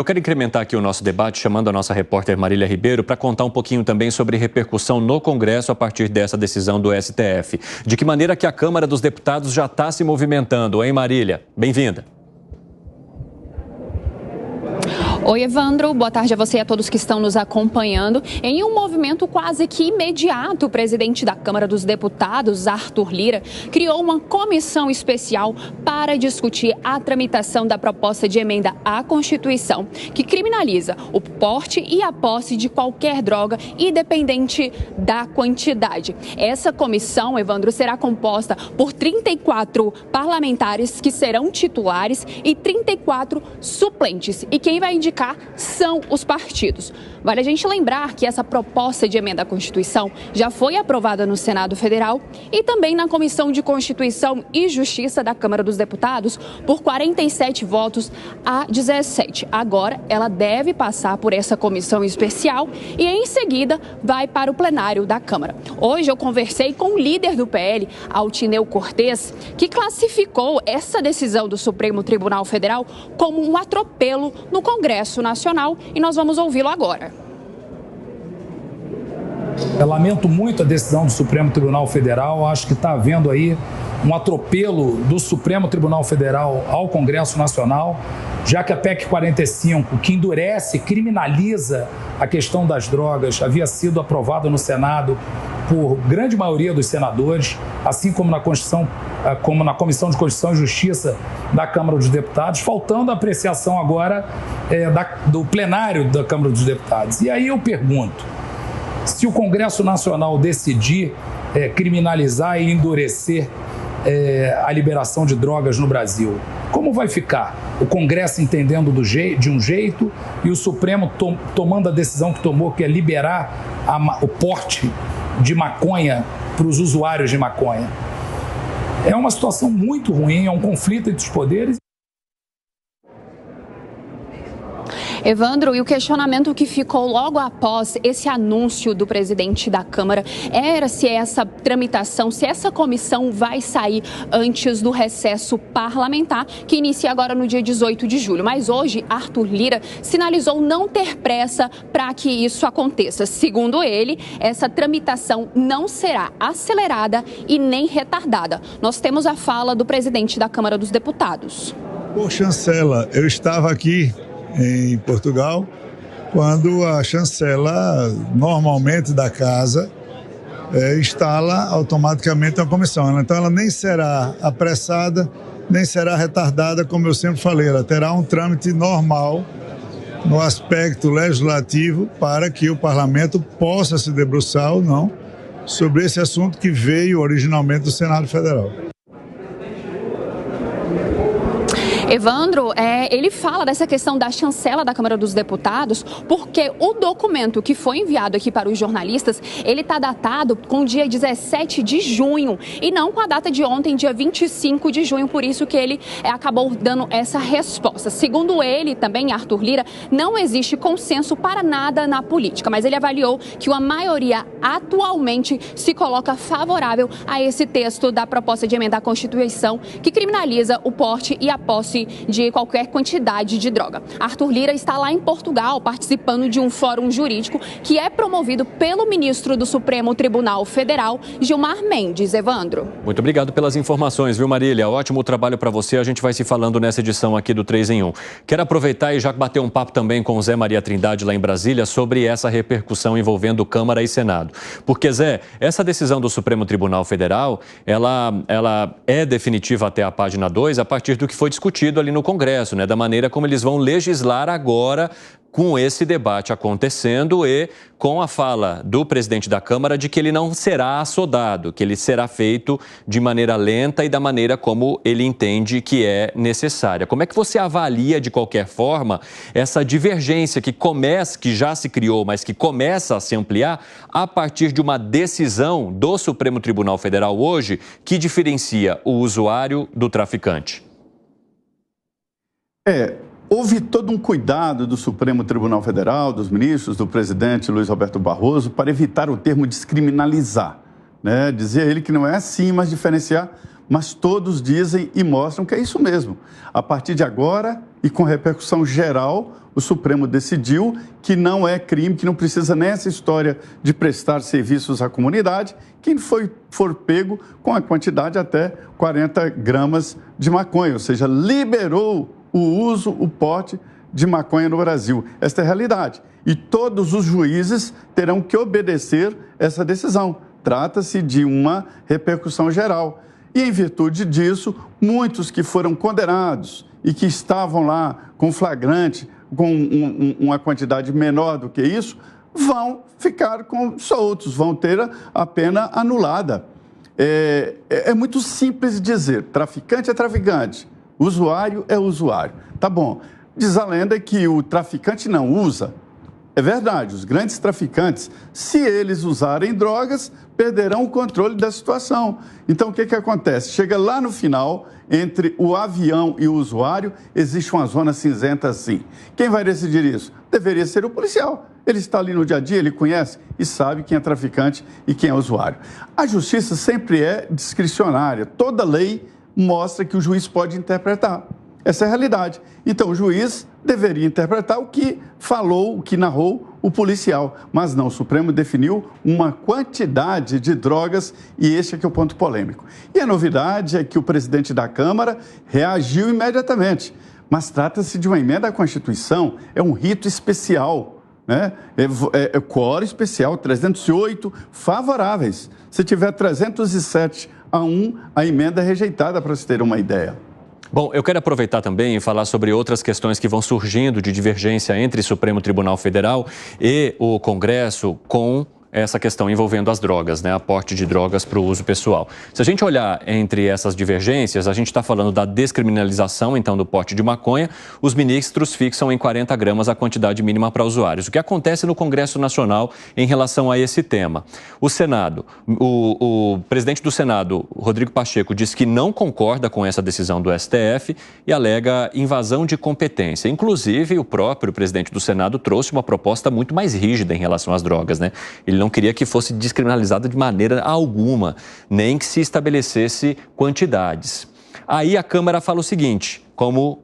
Eu quero incrementar aqui o nosso debate, chamando a nossa repórter Marília Ribeiro para contar um pouquinho também sobre repercussão no Congresso a partir dessa decisão do STF. De que maneira que a Câmara dos Deputados já está se movimentando, hein, Marília? Bem-vinda. Oi, Evandro. Boa tarde a você e a todos que estão nos acompanhando. Em um movimento quase que imediato, o presidente da Câmara dos Deputados, Arthur Lira, criou uma comissão especial para discutir a tramitação da proposta de emenda à Constituição, que criminaliza o porte e a posse de qualquer droga, independente da quantidade. Essa comissão, Evandro, será composta por 34 parlamentares que serão titulares e 34 suplentes. E quem vai indicar são os partidos. Vale a gente lembrar que essa proposta de emenda à Constituição já foi aprovada no Senado Federal e também na Comissão de Constituição e Justiça da Câmara dos Deputados por 47 votos a 17. Agora, ela deve passar por essa comissão especial e, em seguida, vai para o plenário da Câmara. Hoje eu conversei com o líder do PL, Altineu Cortes, que classificou essa decisão do Supremo Tribunal Federal como um atropelo no Congresso Nacional e nós vamos ouvi-lo agora. Eu lamento muito a decisão do Supremo Tribunal Federal. Acho que está havendo aí um atropelo do Supremo Tribunal Federal ao Congresso Nacional, já que a PEC 45, que endurece, criminaliza a questão das drogas, havia sido aprovada no Senado por grande maioria dos senadores, assim como na Comissão de Constituição e Justiça da Câmara dos Deputados, faltando a apreciação agora do plenário da Câmara dos Deputados. E aí eu pergunto, se o Congresso Nacional decidir criminalizar e endurecer a liberação de drogas no Brasil, como vai ficar? O Congresso entendendo de um jeito e o Supremo tomando a decisão que tomou, que é liberar o porte de maconha para os usuários de maconha. É uma situação muito ruim, é um conflito entre os poderes. Evandro, e o questionamento que ficou logo após esse anúncio do presidente da Câmara era se essa tramitação, se essa comissão vai sair antes do recesso parlamentar, que inicia agora no dia 18 de julho. Mas hoje, Arthur Lira sinalizou não ter pressa para que isso aconteça. Segundo ele, essa tramitação não será acelerada e nem retardada. Nós temos a fala do presidente da Câmara dos Deputados. Ô, chancela, eu estava aqui em Portugal, quando a chancela, normalmente da casa, instala automaticamente uma comissão. Então ela nem será apressada, nem será retardada, como eu sempre falei, ela terá um trâmite normal no aspecto legislativo para que o parlamento possa se debruçar ou não sobre esse assunto que veio originalmente do Senado Federal. Evandro, ele fala dessa questão da chancela da Câmara dos Deputados, porque o documento que foi enviado aqui para os jornalistas, ele está datado com o dia 17 de junho e não com a data de ontem, dia 25 de junho, por isso que ele acabou dando essa resposta. Segundo ele, também, Arthur Lira, não existe consenso para nada na política, mas ele avaliou que uma maioria atualmente se coloca favorável a esse texto da proposta de emenda à Constituição, que criminaliza o porte e a posse de qualquer quantidade de droga. Arthur Lira está lá em Portugal participando de um fórum jurídico que é promovido pelo ministro do Supremo Tribunal Federal, Gilmar Mendes. Evandro. Muito obrigado pelas informações, viu, Marília? Ótimo trabalho para você. A gente vai se falando nessa edição aqui do 3 em 1. Quero aproveitar e já bater um papo também com o Zé Maria Trindade lá em Brasília sobre essa repercussão envolvendo Câmara e Senado. Porque, Zé, essa decisão do Supremo Tribunal Federal, ela é definitiva até a página 2 a partir do que foi discutido ali no Congresso, né, da maneira como eles vão legislar agora com esse debate acontecendo e com a fala do presidente da Câmara de que ele não será assodado, que ele será feito de maneira lenta e da maneira como ele entende que é necessária. Como é que você avalia, de qualquer forma, essa divergência que já se criou, mas que começa a se ampliar a partir de uma decisão do Supremo Tribunal Federal hoje que diferencia o usuário do traficante? Houve todo um cuidado do Supremo Tribunal Federal, dos ministros, do presidente Luiz Roberto Barroso, para evitar o termo descriminalizar, né? Dizia ele que não é assim, mas diferenciar, mas todos dizem e mostram que é isso mesmo. A partir de agora, e com repercussão geral, o Supremo decidiu que não é crime, que não precisa nessa história de prestar serviços à comunidade, quem for pego com a quantidade até 40 gramas de maconha, ou seja, liberou o uso, o porte de maconha no Brasil. Esta é a realidade. E todos os juízes terão que obedecer essa decisão. Trata-se de uma repercussão geral. E, em virtude disso, muitos que foram condenados e que estavam lá com flagrante, com uma quantidade menor do que isso, vão ficar soltos, vão ter a pena anulada. É muito simples dizer, traficante é traficante, usuário é usuário. Tá bom. Diz a lenda que o traficante não usa. É verdade, os grandes traficantes, se eles usarem drogas, perderão o controle da situação. Então, o que acontece? Chega lá no final, entre o avião e o usuário, existe uma zona cinzenta assim. Quem vai decidir isso? Deveria ser o policial. Ele está ali no dia a dia, ele conhece e sabe quem é traficante e quem é usuário. A justiça sempre é discricionária. Toda lei mostra que o juiz pode interpretar. Essa é a realidade. Então, o juiz deveria interpretar o que falou, o que narrou o policial. Mas não, o Supremo definiu uma quantidade de drogas e este é que é o ponto polêmico. E a novidade é que o presidente da Câmara reagiu imediatamente. Mas trata-se de uma emenda à Constituição, é um rito especial, né? É quórum especial, 308 favoráveis. Se tiver 307-1, a emenda é rejeitada, para se ter uma ideia. Bom, eu quero aproveitar também e falar sobre outras questões que vão surgindo de divergência entre o Supremo Tribunal Federal e o Congresso com essa questão envolvendo as drogas, né? Aporte de drogas para o uso pessoal. Se a gente olhar entre essas divergências, a gente está falando da descriminalização, então, do porte de maconha. Os ministros fixam em 40 gramas a quantidade mínima para usuários. O que acontece no Congresso Nacional em relação a esse tema? O Senado, o presidente do Senado, Rodrigo Pacheco, disse que não concorda com essa decisão do STF e alega invasão de competência. Inclusive, o próprio presidente do Senado trouxe uma proposta muito mais rígida em relação às drogas, né? Ele não queria que fosse descriminalizada de maneira alguma, nem que se estabelecesse quantidades. Aí a Câmara fala o seguinte, como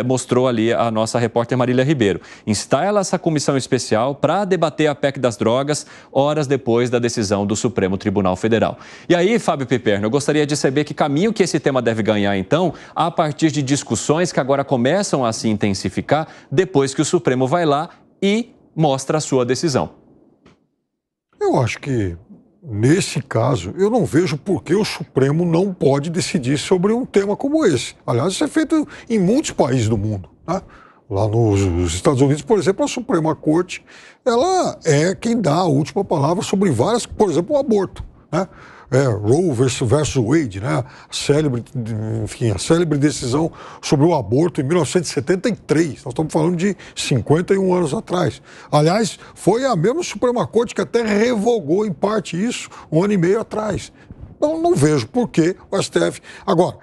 mostrou ali a nossa repórter Marília Ribeiro, instala essa comissão especial para debater a PEC das drogas horas depois da decisão do Supremo Tribunal Federal. E aí, Fábio Piperno, eu gostaria de saber que caminho que esse tema deve ganhar, então, a partir de discussões que agora começam a se intensificar depois que o Supremo vai lá e mostra a sua decisão. Eu acho que, nesse caso, eu não vejo por que o Supremo não pode decidir sobre um tema como esse. Aliás, isso é feito em muitos países do mundo, né? Lá nos Estados Unidos, por exemplo, a Suprema Corte, ela é quem dá a última palavra sobre várias, por exemplo, o aborto, né? Roe versus Wade, né? A célebre decisão sobre o aborto em 1973. Nós estamos falando de 51 anos atrás. Aliás, foi a mesma Suprema Corte que até revogou, em parte, isso 1 ano e meio atrás. Então, não vejo por que o STF... Agora,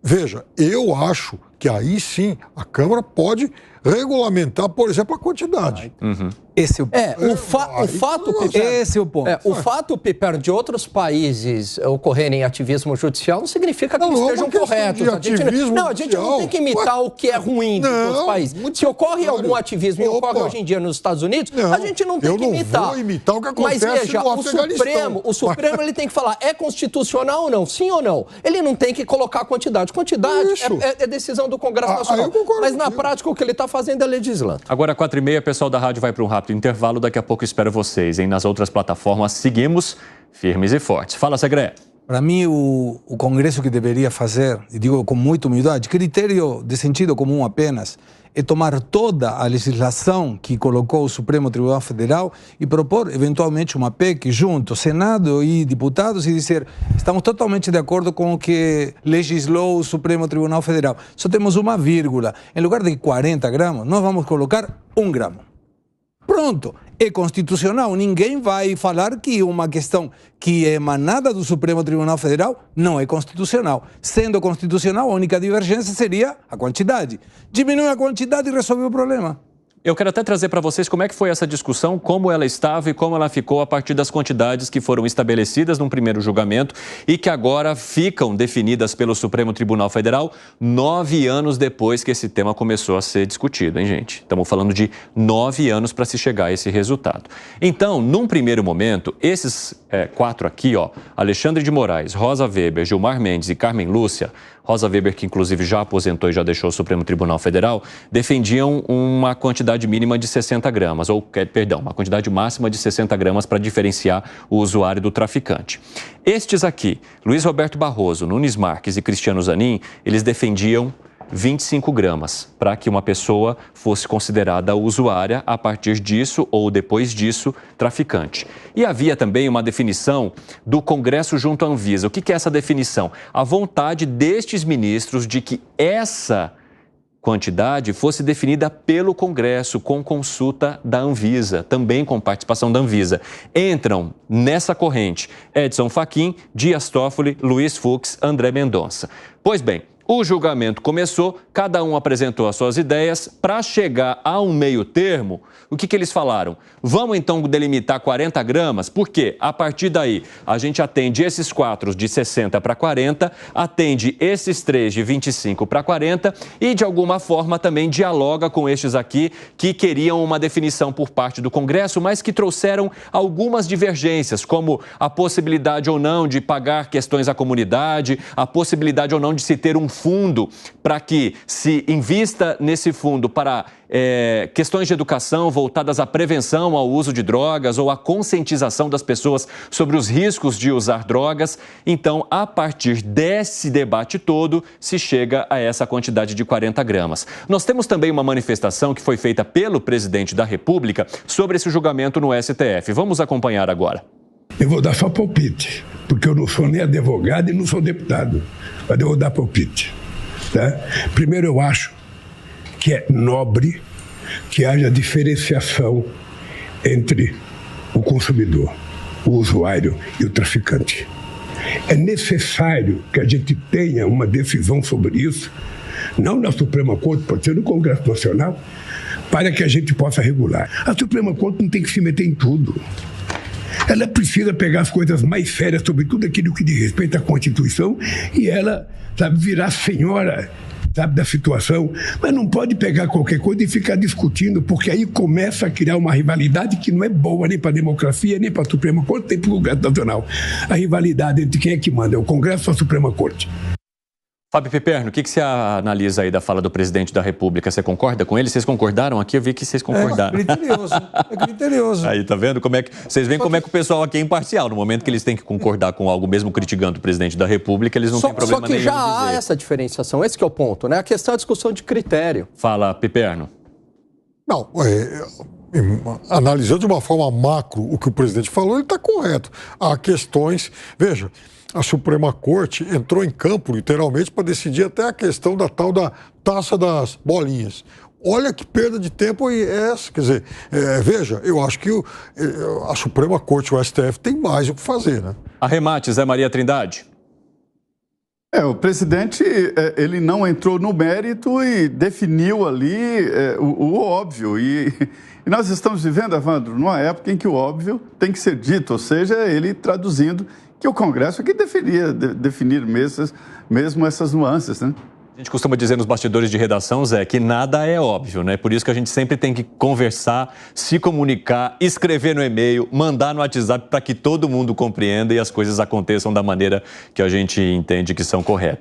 veja, eu acho que aí sim a Câmara pode regulamentar, por exemplo, a quantidade. Uhum. Esse é o ponto. O fato, Piperno, de outros países ocorrerem ativismo judicial não significa que eles estejam corretos. A gente não tem que imitar o que é ruim dos outros países. Se ocorre algum ativismo e ocorre hoje em dia nos Estados Unidos, a gente não tem que imitar. Eu não vou imitar o que acontece no Afeganistão. O Supremo ele tem que falar, é constitucional ou não? Sim ou não? Ele não tem que colocar quantidade. Quantidade é decisão do Congresso Nacional. Mas na prática o que ele está fazendo é legislando. Agora, 4h30, o pessoal da rádio vai para um rápido intervalo. Daqui a pouco espero vocês, hein? Nas outras plataformas, seguimos firmes e fortes. Fala, Segré. Para mim, o Congresso que deveria fazer, e digo com muita humildade, critério de sentido comum apenas, é tomar toda a legislação que colocou o Supremo Tribunal Federal e propor, eventualmente, uma PEC junto, Senado e deputados, e dizer, estamos totalmente de acordo com o que legislou o Supremo Tribunal Federal. Só temos uma vírgula. Em lugar de 40 gramas, nós vamos colocar 1 gramo. Pronto, é constitucional. Ninguém vai falar que uma questão que é emanada do Supremo Tribunal Federal não é constitucional. Sendo constitucional, a única divergência seria a quantidade. Diminui a quantidade e resolve o problema. Eu quero até trazer para vocês como é que foi essa discussão, como ela estava e como ela ficou a partir das quantidades que foram estabelecidas num primeiro julgamento e que agora ficam definidas pelo Supremo Tribunal Federal 9 anos depois que esse tema começou a ser discutido, hein, gente? Estamos falando de 9 anos para se chegar a esse resultado. Então, num primeiro momento, esses 4 aqui, ó, Alexandre de Moraes, Rosa Weber, Gilmar Mendes e Carmen Lúcia, Rosa Weber, que inclusive já aposentou e já deixou o Supremo Tribunal Federal, defendiam uma quantidade mínima de 60 gramas, uma quantidade máxima de 60 gramas para diferenciar o usuário do traficante. Estes aqui, Luiz Roberto Barroso, Nunes Marques e Cristiano Zanin, eles defendiam 25 gramas para que uma pessoa fosse considerada usuária, a partir disso ou depois disso, traficante. E havia também uma definição do Congresso junto à Anvisa. O que é essa definição? A vontade destes ministros de que essa quantidade fosse definida pelo Congresso com consulta da Anvisa, também com participação da Anvisa. Entram nessa corrente Edson Fachin, Dias Toffoli, Luiz Fux, André Mendonça. Pois bem, o julgamento começou, cada um apresentou as suas ideias. Para chegar a um meio termo, o que eles falaram? Vamos então delimitar 40 gramas, porque a partir daí a gente atende esses 4 de 60 para 40, atende esses 3 de 25 para 40 e de alguma forma também dialoga com estes aqui que queriam uma definição por parte do Congresso, mas que trouxeram algumas divergências, como a possibilidade ou não de pagar questões à comunidade, a possibilidade ou não de se ter um fundo para que se invista nesse fundo para questões de educação voltadas à prevenção ao uso de drogas ou à conscientização das pessoas sobre os riscos de usar drogas. Então, a partir desse debate todo, se chega a essa quantidade de 40 gramas. Nós temos também uma manifestação que foi feita pelo presidente da República sobre esse julgamento no STF. Vamos acompanhar agora. Eu vou dar só palpite, porque eu não sou nem advogado e não sou deputado, mas eu vou dar palpite. Tá? Primeiro, eu acho que é nobre que haja diferenciação entre o consumidor, o usuário e o traficante. É necessário que a gente tenha uma decisão sobre isso, não na Suprema Corte, pode ser no Congresso Nacional, para que a gente possa regular. A Suprema Corte não tem que se meter em tudo. Ela precisa pegar as coisas mais sérias sobre tudo aquilo que diz respeito à Constituição e ela, sabe, virar senhora, sabe, da situação, mas não pode pegar qualquer coisa e ficar discutindo, porque aí começa a criar uma rivalidade que não é boa nem para a democracia, nem para a Suprema Corte, nem para o Congresso Nacional. A rivalidade entre quem é que manda, é o Congresso ou a Suprema Corte? Fábio Piperno, o que você analisa aí da fala do presidente da República? Você concorda com ele? Vocês concordaram aqui? Eu vi que vocês concordaram. É criterioso. Aí, tá vendo? Vocês veem como é que o pessoal aqui é imparcial. No momento que eles têm que concordar com algo, mesmo criticando o presidente da República, eles não têm problema nenhum. Só que já há essa diferenciação. Esse que é o ponto, né? A questão é a discussão de critério. Fala, Piperno. Não, analisando de uma forma macro o que o presidente falou, ele está correto. Há questões... Veja... A Suprema Corte entrou em campo, literalmente, para decidir até a questão da tal da taxa das bolinhas. Olha que perda de tempo é essa. Quer dizer, veja, eu acho que a Suprema Corte, o STF, tem mais o que fazer, né? Arremate, Zé Maria Trindade. O presidente, ele não entrou no mérito e definiu ali o óbvio. E nós estamos vivendo, Evandro, numa época em que o óbvio tem que ser dito, ou seja, ele traduzindo que o Congresso é que definir mesmo essas nuances, né? A gente costuma dizer nos bastidores de redação, Zé, que nada é óbvio, né? Por isso que a gente sempre tem que conversar, se comunicar, escrever no e-mail, mandar no WhatsApp para que todo mundo compreenda e as coisas aconteçam da maneira que a gente entende que são corretas.